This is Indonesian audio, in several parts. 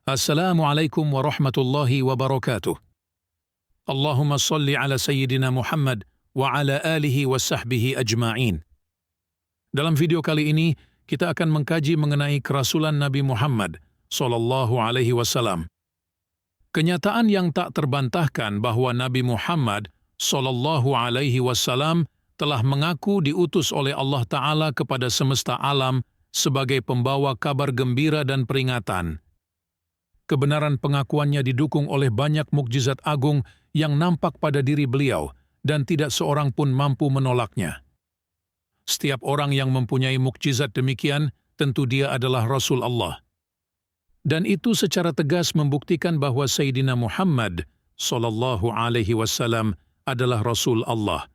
Assalamualaikum warahmatullahi wabarakatuh. Allahumma salli ala Sayyidina Muhammad wa ala alihi wa sahbihi ajma'in. Dalam video kali ini, kita akan mengkaji mengenai kerasulan Nabi Muhammad sallallahu alaihi wasallam. Kenyataan yang tak terbantahkan bahwa Nabi Muhammad sallallahu alaihi wasallam telah mengaku diutus oleh Allah Ta'ala kepada semesta alam sebagai pembawa kabar gembira dan peringatan. Kebenaran pengakuannya didukung oleh banyak mukjizat agung yang nampak pada diri beliau dan tidak seorang pun mampu menolaknya. Setiap orang yang mempunyai mukjizat demikian, tentu dia adalah Rasul Allah. Dan itu secara tegas membuktikan bahwa Sayyidina Muhammad sallallahu alaihi wasallam adalah Rasul Allah.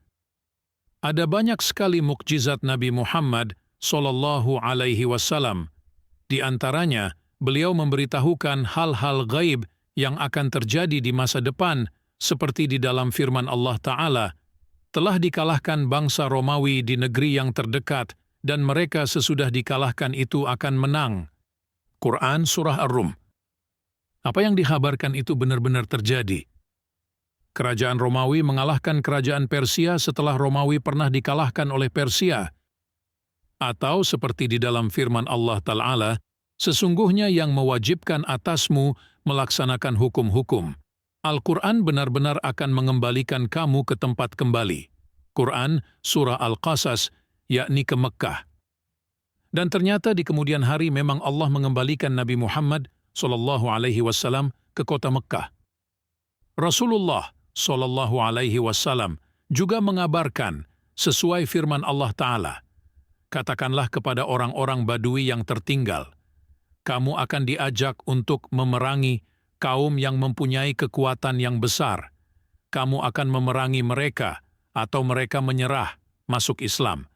Ada banyak sekali mukjizat Nabi Muhammad sallallahu alaihi wasallam. Di antaranya, beliau memberitahukan hal-hal gaib yang akan terjadi di masa depan, seperti di dalam firman Allah Ta'ala, telah dikalahkan bangsa Romawi di negeri yang terdekat, dan mereka sesudah dikalahkan itu akan menang. Quran Surah Ar-Rum. Apa yang dikhabarkan itu benar-benar terjadi. Kerajaan Romawi mengalahkan kerajaan Persia setelah Romawi pernah dikalahkan oleh Persia. Atau seperti di dalam firman Allah Ta'ala, sesungguhnya yang mewajibkan atasmu melaksanakan hukum-hukum. Al-Quran benar-benar akan mengembalikan kamu ke tempat kembali. Quran Surah Al-Qasas, yakni ke Mekkah. Dan ternyata di kemudian hari memang Allah mengembalikan Nabi Muhammad SAW ke kota Mekkah. Rasulullah SAW juga mengabarkan sesuai firman Allah Ta'ala, katakanlah kepada orang-orang Badui yang tertinggal, kamu akan diajak untuk memerangi kaum yang mempunyai kekuatan yang besar. Kamu akan memerangi mereka atau mereka menyerah masuk Islam.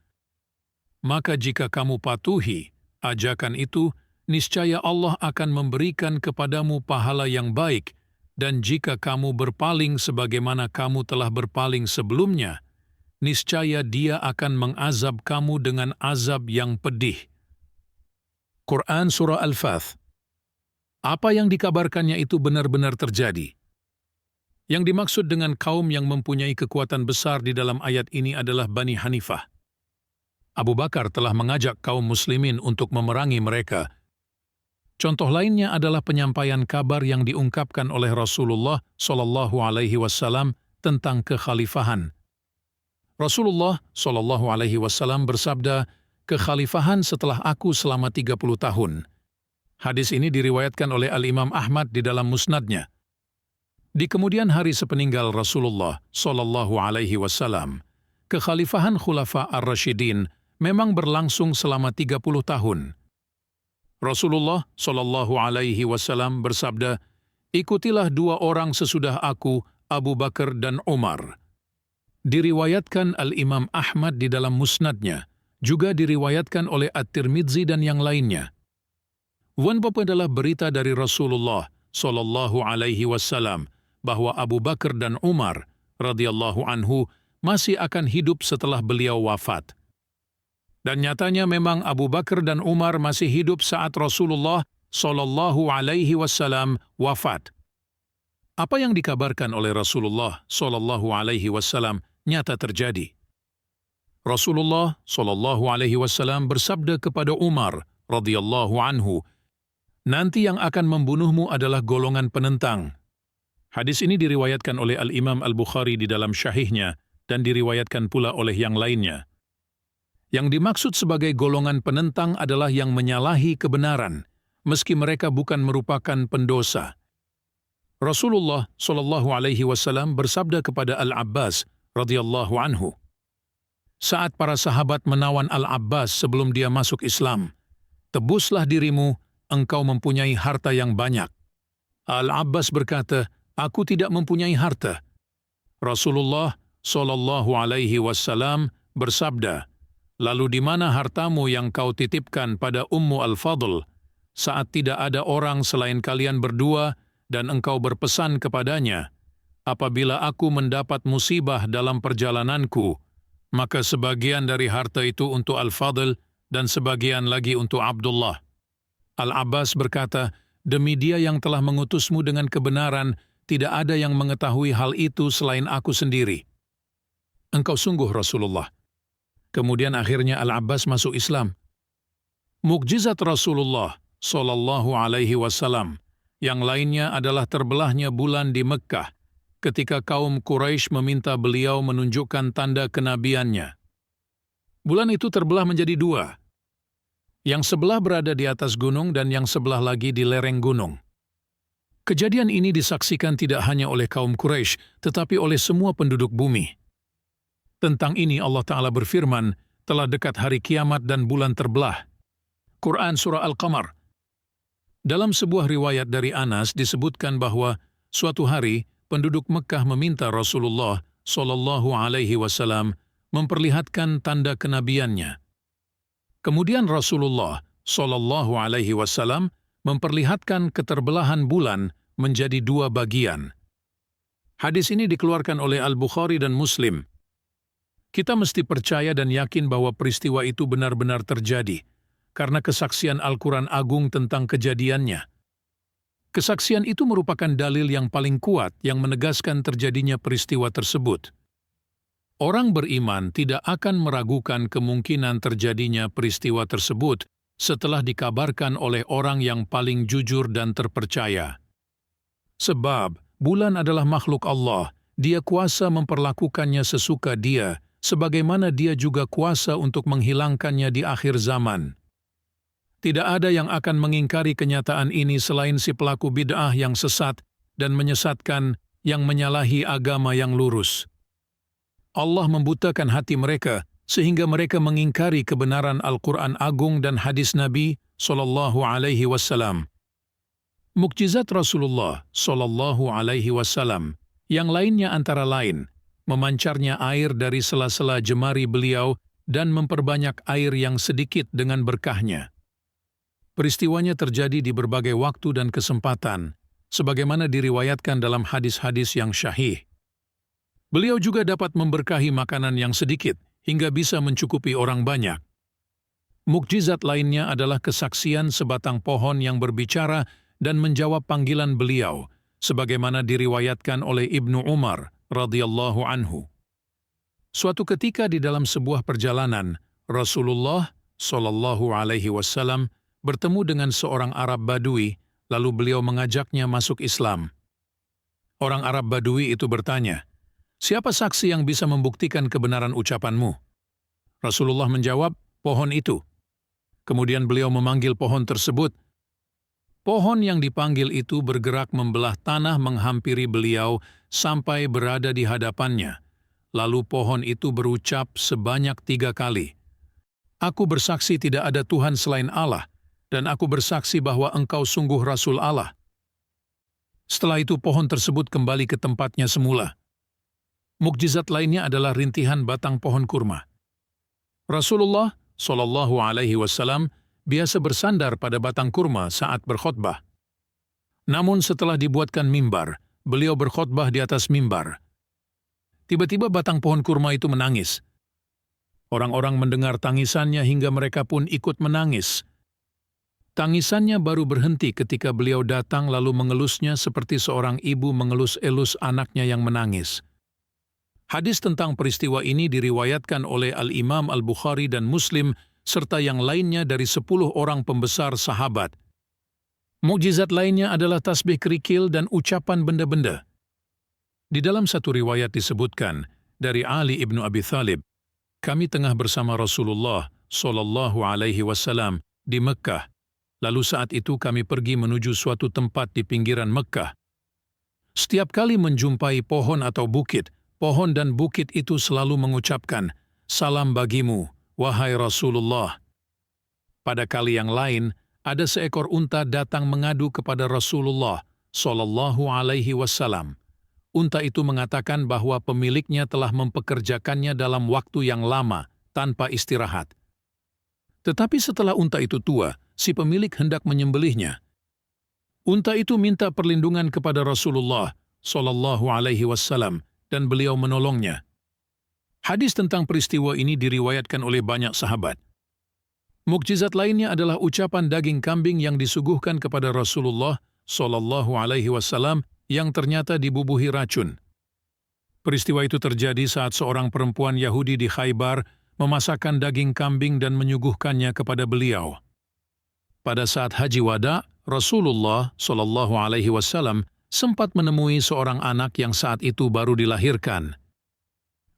Maka jika kamu patuhi ajakan itu, niscaya Allah akan memberikan kepadamu pahala yang baik, dan jika kamu berpaling sebagaimana kamu telah berpaling sebelumnya, niscaya Dia akan mengazab kamu dengan azab yang pedih. Quran Surah Al-Fath. Apa yang dikabarkannya itu benar-benar terjadi. Yang dimaksud dengan kaum yang mempunyai kekuatan besar di dalam ayat ini adalah Bani Hanifah. Abu Bakar telah mengajak kaum muslimin untuk memerangi mereka. Contoh lainnya adalah penyampaian kabar yang diungkapkan oleh Rasulullah SAW tentang kekhalifahan. Rasulullah SAW bersabda, kekhalifahan setelah aku selama 30 tahun. Hadis ini diriwayatkan oleh Al-Imam Ahmad di dalam musnadnya. Di kemudian hari sepeninggal Rasulullah SAW, kekhalifahan Khulafa Ar-Rasyidin memang berlangsung selama 30 tahun. Rasulullah SAW bersabda, ikutilah dua orang sesudah aku, Abu Bakar dan Umar. Diriwayatkan Al-Imam Ahmad di dalam musnadnya, juga diriwayatkan oleh At-Tirmidzi dan yang lainnya. Wanbab adalah berita dari Rasulullah SAW bahwa Abu Bakar dan Umar radhiyallahu anhu masih akan hidup setelah beliau wafat. Dan nyatanya memang Abu Bakar dan Umar masih hidup saat Rasulullah SAW wafat. Apa yang dikabarkan oleh Rasulullah SAW nyata terjadi. Rasulullah SAW bersabda kepada Umar radhiyallahu anhu, nanti yang akan membunuhmu adalah golongan penentang. Hadis ini diriwayatkan oleh Al-Imam Al-Bukhari di dalam Syahihnya dan diriwayatkan pula oleh yang lainnya. Yang dimaksud sebagai golongan penentang adalah yang menyalahi kebenaran, meski mereka bukan merupakan pendosa. Rasulullah SAW bersabda kepada Al-Abbas radhiyallahu anhu, saat para sahabat menawan Al-Abbas sebelum dia masuk Islam, tebuslah dirimu, engkau mempunyai harta yang banyak. Al-Abbas berkata, aku tidak mempunyai harta. Rasulullah SAW bersabda, lalu di mana hartamu yang kau titipkan pada Ummu Al-Fadl, saat tidak ada orang selain kalian berdua dan engkau berpesan kepadanya, apabila aku mendapat musibah dalam perjalananku, maka sebagian dari harta itu untuk Al-Fadl dan sebagian lagi untuk Abdullah. Al-Abbas berkata, Demi Dia yang telah mengutusmu dengan kebenaran, tidak ada yang mengetahui hal itu selain aku sendiri. Engkau sungguh Rasulullah. Kemudian akhirnya Al-Abbas masuk Islam. Mukjizat Rasulullah Shallallahu Alaihi Wasallam yang lainnya adalah terbelahnya bulan di Mekkah ketika kaum Quraisy meminta beliau menunjukkan tanda kenabiannya. Bulan itu terbelah menjadi dua. Yang sebelah berada di atas gunung dan yang sebelah lagi di lereng gunung. Kejadian ini disaksikan tidak hanya oleh kaum Quraisy, tetapi oleh semua penduduk bumi. Tentang ini Allah Ta'ala berfirman, telah dekat hari kiamat dan bulan terbelah. Quran Surah Al-Qamar. Dalam sebuah riwayat dari Anas disebutkan bahwa suatu hari penduduk Mekkah meminta Rasulullah Shallallahu Alaihi Wasallam memperlihatkan tanda kenabiannya. Kemudian Rasulullah Shallallahu Alaihi Wasallam memperlihatkan keterbelahan bulan menjadi dua bagian. Hadis ini dikeluarkan oleh Al-Bukhari dan Muslim. Kita mesti percaya dan yakin bahwa peristiwa itu benar-benar terjadi, karena kesaksian Al-Quran Agung tentang kejadiannya. Kesaksian itu merupakan dalil yang paling kuat yang menegaskan terjadinya peristiwa tersebut. Orang beriman tidak akan meragukan kemungkinan terjadinya peristiwa tersebut setelah dikabarkan oleh orang yang paling jujur dan terpercaya. Sebab bulan adalah makhluk Allah, Dia kuasa memperlakukannya sesuka Dia, sebagaimana Dia juga kuasa untuk menghilangkannya di akhir zaman. Tidak ada yang akan mengingkari kenyataan ini selain si pelaku bid'ah yang sesat dan menyesatkan yang menyalahi agama yang lurus. Allah membutakan hati mereka sehingga mereka mengingkari kebenaran Al-Quran Agung dan hadis Nabi Sallallahu Alaihi Wasallam. Mukjizat Rasulullah Sallallahu Alaihi Wasallam yang lainnya antara lain memancarnya air dari sela-sela jemari beliau dan memperbanyak air yang sedikit dengan berkahnya. Peristiwanya terjadi di berbagai waktu dan kesempatan, sebagaimana diriwayatkan dalam hadis-hadis yang syahih. Beliau juga dapat memberkahi makanan yang sedikit hingga bisa mencukupi orang banyak. Mukjizat lainnya adalah kesaksian sebatang pohon yang berbicara dan menjawab panggilan beliau, sebagaimana diriwayatkan oleh Ibnu Umar radhiyallahu anhu. Suatu ketika di dalam sebuah perjalanan, Rasulullah Shallallahu Alaihi Wasallam bertemu dengan seorang Arab Badui, lalu beliau mengajaknya masuk Islam. Orang Arab Badui itu bertanya, "Siapa saksi yang bisa membuktikan kebenaran ucapanmu?" Rasulullah menjawab, "Pohon itu." Kemudian beliau memanggil pohon tersebut. Pohon yang dipanggil itu bergerak membelah tanah menghampiri beliau sampai berada di hadapannya. Lalu pohon itu berucap sebanyak 3 kali, "Aku bersaksi tidak ada Tuhan selain Allah, dan aku bersaksi bahwa engkau sungguh Rasul Allah." Setelah itu pohon tersebut kembali ke tempatnya semula. Mukjizat lainnya adalah rintihan batang pohon kurma. Rasulullah Shallallahu Alaihi Wasallam biasa bersandar pada batang kurma saat berkhutbah. Namun setelah dibuatkan mimbar, beliau berkhutbah di atas mimbar. Tiba-tiba batang pohon kurma itu menangis. Orang-orang mendengar tangisannya hingga mereka pun ikut menangis. Tangisannya baru berhenti ketika beliau datang lalu mengelusnya seperti seorang ibu mengelus-elus anaknya yang menangis. Hadis tentang peristiwa ini diriwayatkan oleh Al-Imam Al-Bukhari dan Muslim serta yang lainnya dari 10 orang pembesar sahabat. Mukjizat lainnya adalah tasbih kerikil dan ucapan benda-benda. Di dalam satu riwayat disebutkan dari Ali ibnu Abi Thalib, "Kami tengah bersama Rasulullah Shallallahu Alaihi Wasallam di Mekkah. Lalu saat itu kami pergi menuju suatu tempat di pinggiran Mekkah. Setiap kali menjumpai pohon atau bukit, pohon dan bukit itu selalu mengucapkan, 'Salam bagimu, wahai Rasulullah.' Pada kali yang lain, ada seekor unta datang mengadu kepada Rasulullah Shallallahu Alaihi Wasallam. Unta itu mengatakan bahwa pemiliknya telah mempekerjakannya dalam waktu yang lama, tanpa istirahat. Tetapi setelah unta itu tua, si pemilik hendak menyembelihnya. Unta itu minta perlindungan kepada Rasulullah Shallallahu Alaihi Wasallam dan beliau menolongnya. Hadis tentang peristiwa ini diriwayatkan oleh banyak sahabat. Mukjizat lainnya adalah ucapan daging kambing yang disuguhkan kepada Rasulullah Shallallahu Alaihi Wasallam yang ternyata dibubuhi racun. Peristiwa itu terjadi saat seorang perempuan Yahudi di Khaybar memasakkan daging kambing dan menyuguhkannya kepada beliau. Pada saat Haji Wada, Rasulullah Shallallahu Alaihi Wasallam sempat menemui seorang anak yang saat itu baru dilahirkan.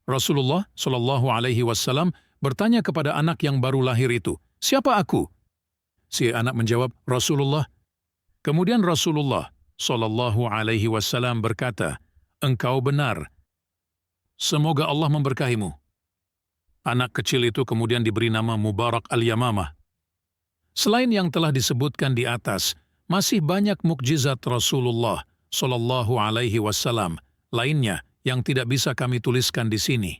Rasulullah Shallallahu Alaihi Wasallam bertanya kepada anak yang baru lahir itu, "Siapa aku?" Si anak menjawab, "Rasulullah." Kemudian Rasulullah Shallallahu Alaihi Wasallam berkata, "Engkau benar. Semoga Allah memberkahimu." Anak kecil itu kemudian diberi nama Mubarak al-Yamamah. Selain yang telah disebutkan di atas, masih banyak mukjizat Rasulullah Shallallahu Alaihi Wasallam lainnya yang tidak bisa kami tuliskan di sini.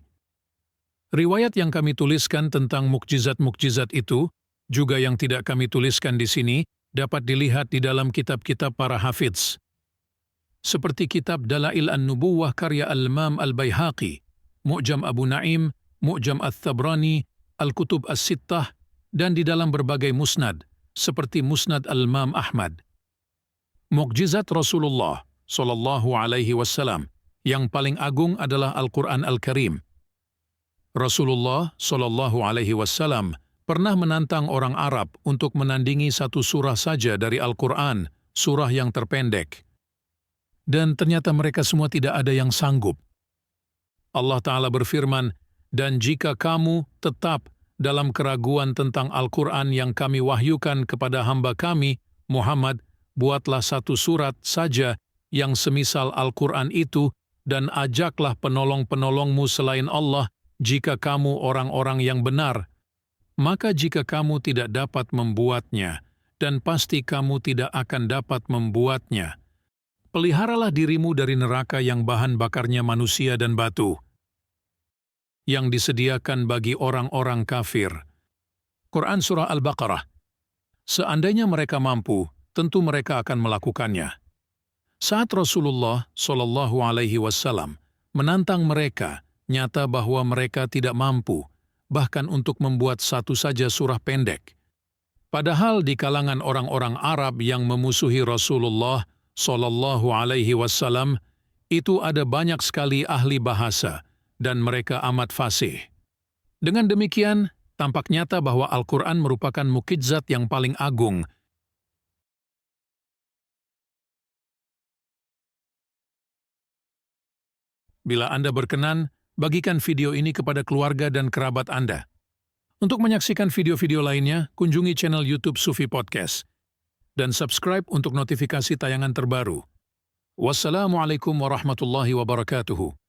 Riwayat yang kami tuliskan tentang mukjizat-mukjizat itu, juga yang tidak kami tuliskan di sini, dapat dilihat di dalam kitab-kitab para hafidz. Seperti kitab Dalail An-Nubuwah karya Al-Imam Al-Baihaqi, Mu'jam Abu Naim, Mu'jam Al-Tabrani, Al-Kutub As-Sittah, dan di dalam berbagai musnad, seperti Musnad Al-Imam Ahmad. Mukjizat Rasulullah Shallallahu Alaihi Wasallam yang paling agung adalah Al-Quran Al-Karim. Rasulullah Shallallahu Alaihi Wasallam pernah menantang orang Arab untuk menandingi satu surah saja dari Al-Quran, surah yang terpendek. Dan ternyata mereka semua tidak ada yang sanggup. Allah Ta'ala berfirman, "Dan jika kamu tetap dalam keraguan tentang Al-Quran yang kami wahyukan kepada hamba kami, Muhammad, buatlah satu surat saja yang semisal Al-Quran itu, dan ajaklah penolong-penolongmu selain Allah jika kamu orang-orang yang benar. Maka jika kamu tidak dapat membuatnya, dan pasti kamu tidak akan dapat membuatnya, peliharalah dirimu dari neraka yang bahan bakarnya manusia dan batu, yang disediakan bagi orang-orang kafir." Quran Surah Al-Baqarah. Seandainya mereka mampu, tentu mereka akan melakukannya. Saat Rasulullah Shallallahu Alaihi Wasallam menantang mereka, nyata bahwa mereka tidak mampu, bahkan untuk membuat satu saja surah pendek. Padahal di kalangan orang-orang Arab yang memusuhi Rasulullah Shallallahu Alaihi Wasallam, itu ada banyak sekali ahli bahasa, dan mereka amat fasih. Dengan demikian, tampak nyata bahwa Al-Quran merupakan mukjizat yang paling agung. Bila Anda berkenan, bagikan video ini kepada keluarga dan kerabat Anda. Untuk menyaksikan video-video lainnya, kunjungi channel YouTube Sufi Podcast dan subscribe untuk notifikasi tayangan terbaru. Wassalamualaikum warahmatullahi wabarakatuh.